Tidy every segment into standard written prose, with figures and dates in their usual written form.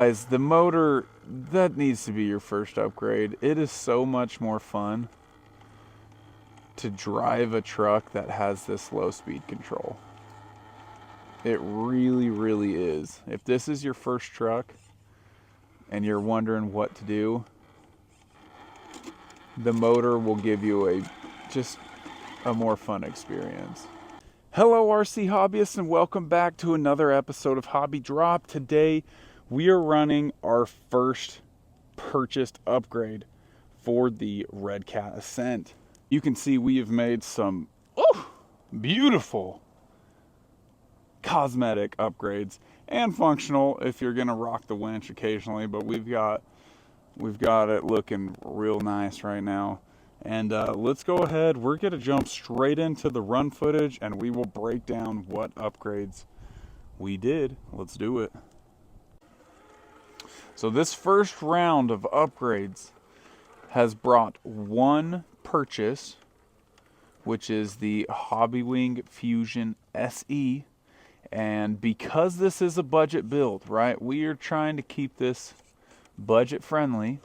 Guys, the motor, that needs to be your first upgrade. It is so much more fun to drive a truck that has this low speed control. It really, really is. If this is your first truck and you're wondering what to do, the motor will give you just a more fun experience. Hello RC hobbyists, and welcome back to another episode of Hobby Drop. Today we are running our first purchased upgrade for the Redcat Ascent. You can see we have made some beautiful cosmetic upgrades and functional if you're gonna rock the winch occasionally, but we've got it looking real nice right now. And let's go ahead, we're gonna jump straight into the run footage and we will break down what upgrades we did. Let's do it. So this first round of upgrades has brought one purchase, which is the Hobbywing Fusion SE. And because this is a budget build, right, we are trying to keep this budget friendly.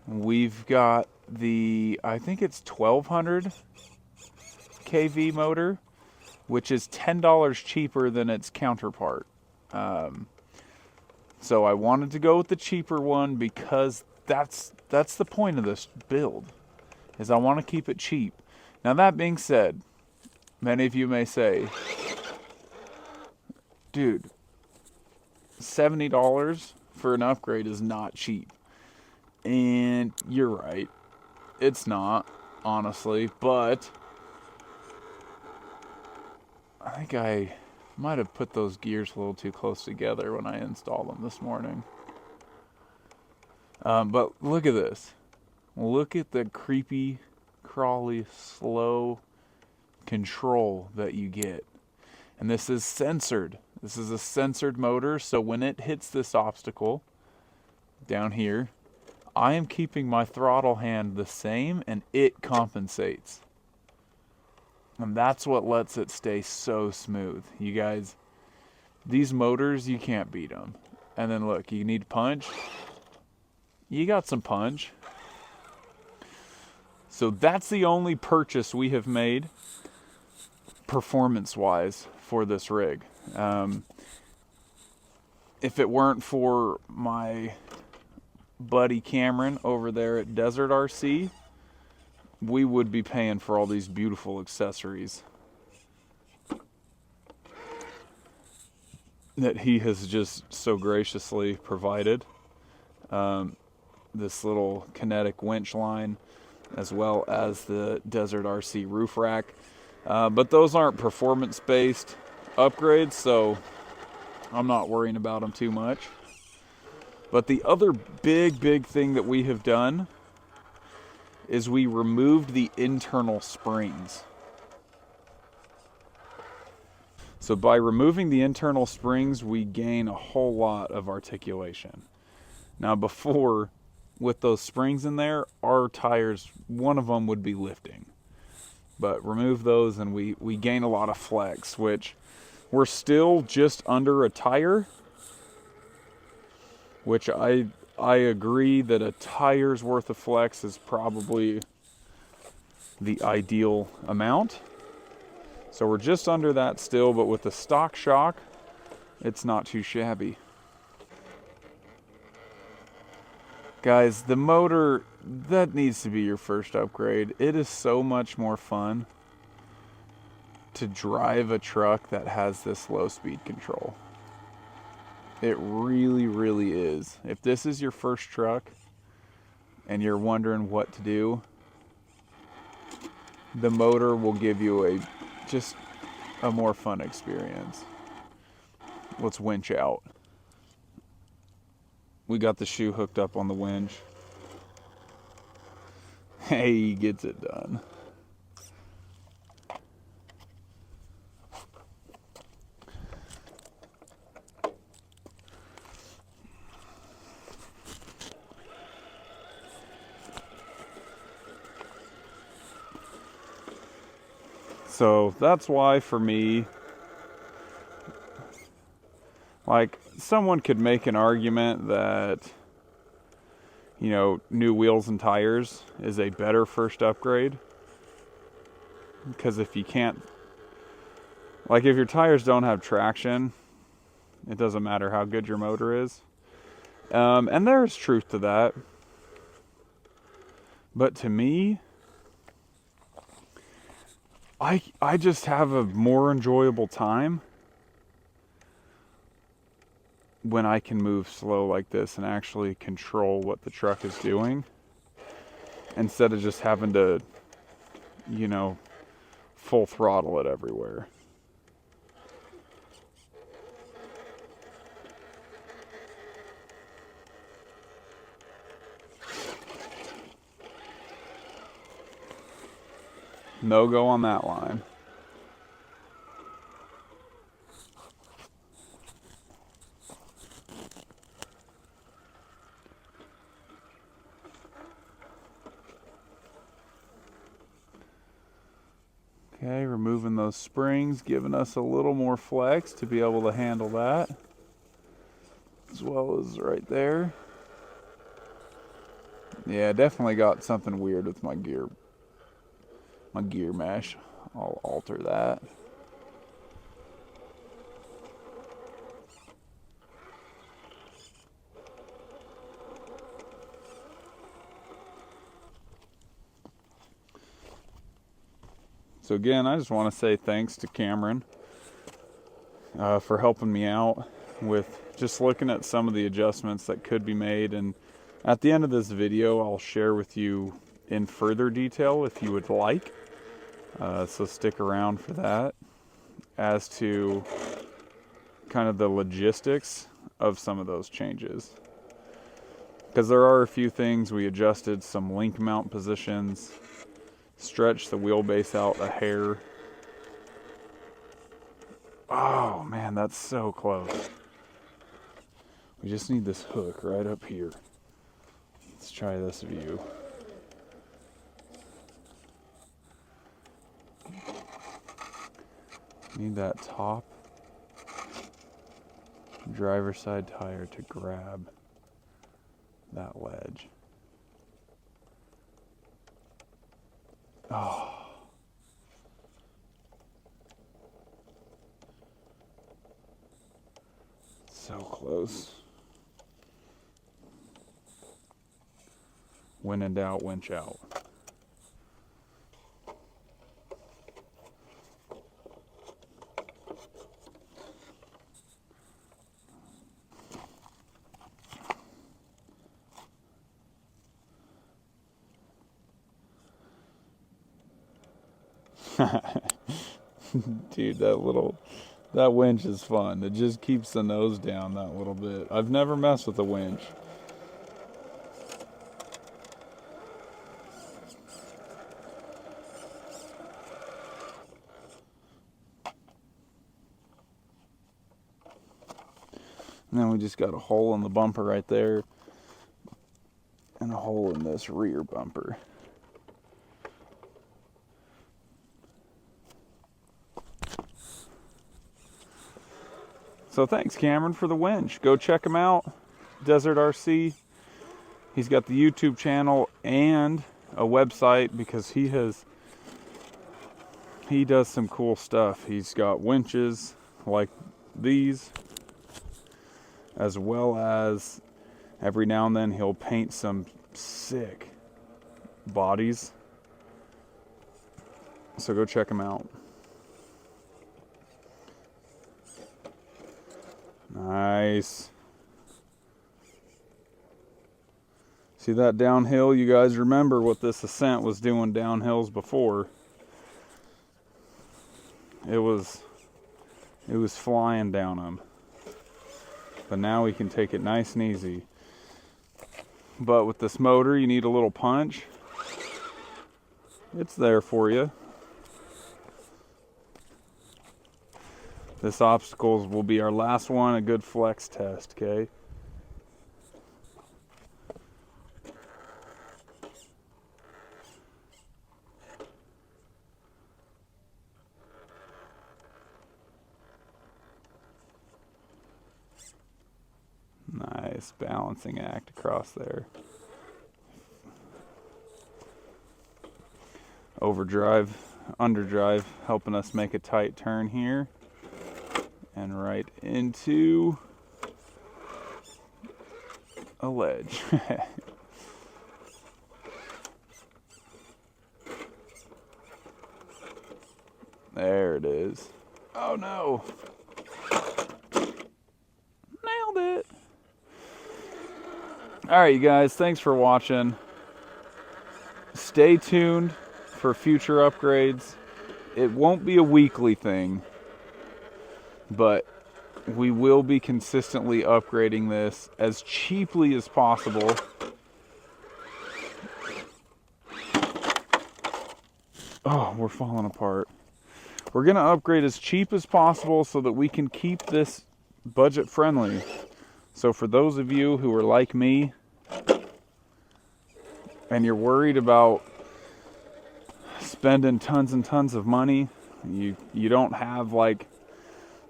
We've got I think it's 1200 kV motor, which is $10 cheaper than its counterpart. So I wanted to go with the cheaper one because that's the point of this build, is I want to keep it cheap. Now that being said, many of you may say, dude, $70 for an upgrade is not cheap. And you're right. It's not, honestly, but I think I might have put those gears a little too close together when I installed them this morning. But look at this. Look at the creepy, crawly, slow control that you get. And this is censored. This is a censored motor, so when it hits this obstacle down here, I am keeping my throttle hand the same and it compensates. And that's what lets it stay so smooth. You guys, these motors, you can't beat them. And then look, you need punch. You got some punch. So that's the only purchase we have made performance-wise for this rig. If it weren't for my buddy Cameron over there at Desert RC, we would be paying for all these beautiful accessories that he has just so graciously provided. This little kinetic winch line, as well as the Desert RC roof rack. But those aren't performance-based upgrades, so I'm not worrying about them too much. But the other big thing that we have done is we removed the internal springs. So by removing the internal springs, we gain a whole lot of articulation. Now before, with those springs in there, our tires, one of them would be lifting. But remove those and we gain a lot of flex, which we're still just under a tire, which I agree that a tire's worth of flex is probably the ideal amount. So we're just under that still, but with the stock shock, it's not too shabby. Guys, the motor, that needs to be your first upgrade. It is so much more fun to drive a truck that has this low speed control. It really, really is. If this is your first truck and you're wondering what to do, the motor will give you just a more fun experience. Let's winch out. We got the shoe hooked up on the winch. Hey, he gets it done. So that's why for me, like someone could make an argument that, you know, new wheels and tires is a better first upgrade. Because if you can't, like if your tires don't have traction, it doesn't matter how good your motor is. And there's truth to that. But to me, I just have a more enjoyable time when I can move slow like this and actually control what the truck is doing, instead of just having to, you know, full throttle it everywhere. No go on that line. Okay, removing those springs, giving us a little more flex to be able to handle that, as well as right there. Yeah, definitely got something weird with my gear mesh. I'll alter that. So again, I just want to say thanks to Cameron for helping me out with just looking at some of the adjustments that could be made. And at the end of this video, I'll share with you in further detail if you would like. So stick around for that, as to kind of the logistics of some of those changes. Because there are a few things we adjusted, some link mount positions, stretched the wheelbase out a hair. Oh man, that's so close. We just need this hook right up here. Let's try this view. Need that top driver's side tire to grab that ledge. Oh. So close. When in doubt, winch out. Dude, that winch is fun. It just keeps the nose down that little bit. I've never messed with a winch. And then we just got a hole in the bumper right there, and a hole in this rear bumper. So thanks, Cameron, for the winch. Go check him out, Desert RC. He's got the YouTube channel and a website, because he does some cool stuff. He's got winches like these, as well as every now and then he'll paint some sick bodies. So go check him out. Nice. See that downhill? You guys remember what this Ascent was doing downhills before. It was flying down them. But now we can take it nice and easy. But with this motor, you need a little punch. It's there for you. This obstacles will be our last one, a good flex test, okay? Nice balancing act across there. Overdrive, underdrive, helping us make a tight turn here. And right into a ledge. There it is. Oh no. Nailed it. All right, you guys, thanks for watching. Stay tuned for future upgrades. It won't be a weekly thing, but we will be consistently upgrading this as cheaply as possible. Oh, we're falling apart. We're going to upgrade as cheap as possible so that we can keep this budget friendly. So for those of you who are like me and you're worried about spending tons and tons of money, you don't have like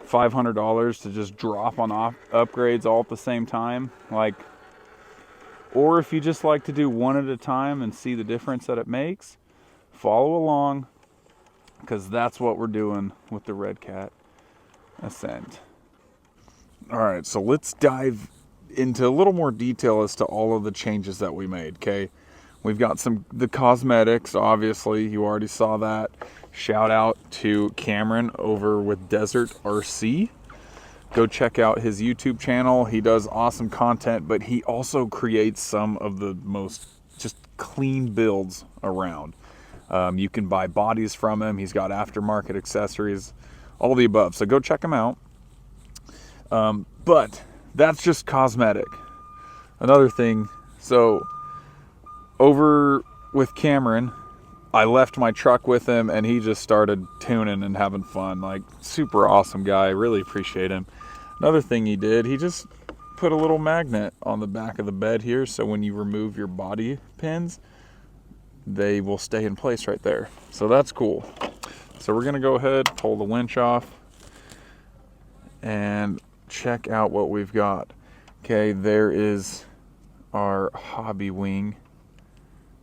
$500 to just drop on upgrades all at the same time, like, or if you just like to do one at a time and see the difference that it makes, follow along, because that's what we're doing with the Redcat Ascent. All right, so let's dive into a little more detail as to all of the changes that we made. Okay, we've got the cosmetics, obviously you already saw that. Shout out to Cameron over with Desert RC. Go check out his YouTube channel. He does awesome content, but he also creates some of the most just clean builds around. You can buy bodies from him. He's got aftermarket accessories, all the above. So go check him out. But that's just cosmetic. Another thing, so over with Cameron, I left my truck with him and he just started tuning and having fun. Like, super awesome guy. Really appreciate him. Another thing he did, he just put a little magnet on the back of the bed here, so when you remove your body pins, they will stay in place right there. So that's cool. So we're gonna go ahead, pull the winch off, and check out what we've got. Okay, there is our Hobbywing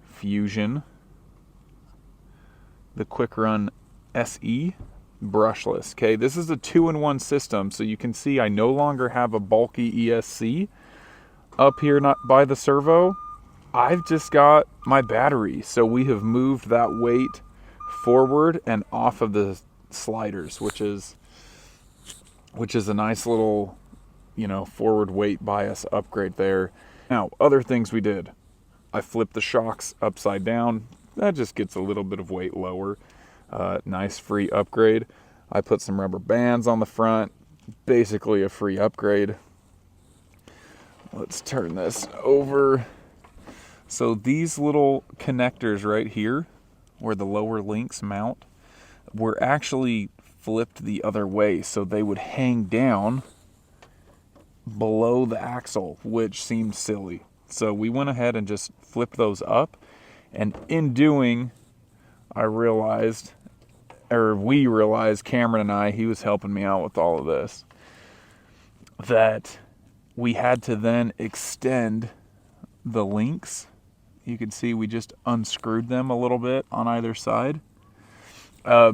Fusion, the Quick Run SE brushless. Okay, this is a 2-in-1 system, so you can see I no longer have a bulky ESC up here not by the servo. I've just got my battery, so we have moved that weight forward and off of the sliders, which is a nice little, you know, forward weight bias upgrade there. Now, other things we did. I flipped the shocks upside down. That just gets a little bit of weight lower. Nice free upgrade. I put some rubber bands on the front. Basically a free upgrade. Let's turn this over. So these little connectors right here, where the lower links mount, were actually flipped the other way, so they would hang down below the axle, which seemed silly. So we went ahead and just flipped those up, and in doing, we realized, Cameron and I, he was helping me out with all of this, that we had to then extend the links. You can see we just unscrewed them a little bit on either side,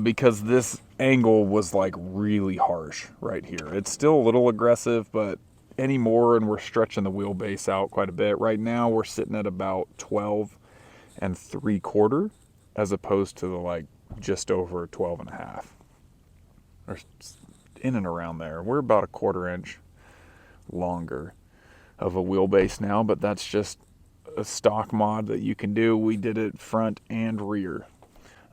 because this angle was like really harsh right here. It's still a little aggressive, but anymore, and we're stretching the wheelbase out quite a bit. Right now we're sitting at about 12 3/4 as opposed to the like just over 12 1/2, or in and around there. We're about a 1/4 inch longer of a wheelbase now, but that's just a stock mod that you can do. We did it front and rear.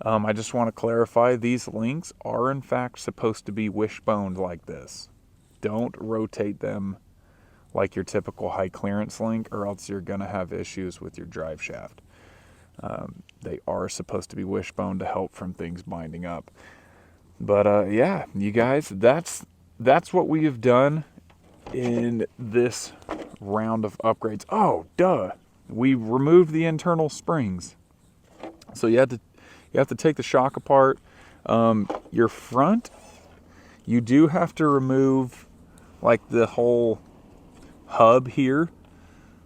I just want to clarify, these links are in fact supposed to be wishboned like this. Don't rotate them like your typical high clearance link, or else you're going to have issues with your drive shaft. They are supposed to be wishbone to help from things binding up. But yeah, you guys, that's what we have done in this round of upgrades. Oh, duh. We removed the internal springs. So you have to take the shock apart. Your front, you do have to remove like the whole hub here.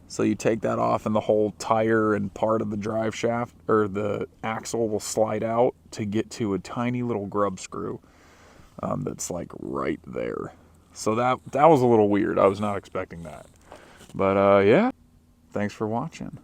So you take that off and the whole tire and part of the drive shaft or the axle will slide out to get to a tiny little grub screw that's like right there. So that was a little weird. I was not expecting that. But yeah, thanks for watching.